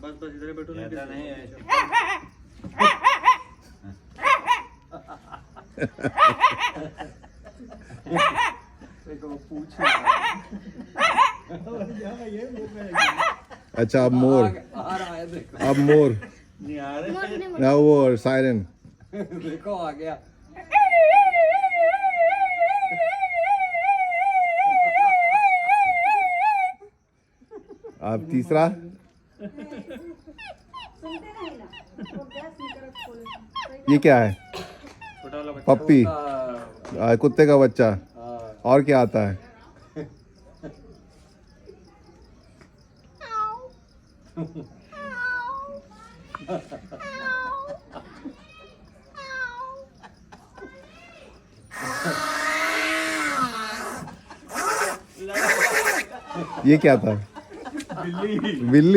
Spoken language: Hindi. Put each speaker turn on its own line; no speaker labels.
बस बस इधर बैठो नहीं है।
अच्छा अब मोर, अब मोर
नहीं आ रहे।
ना वो सायरन।
देखो आ गया।
अब तीसरा ये क्या है?
छोटा वाला बच्चा।
पप्पी, कुत्ते का बच्चा।
हाँ।
और क्या आता है? ये क्या था?
बिल्ली।
बिल्ली।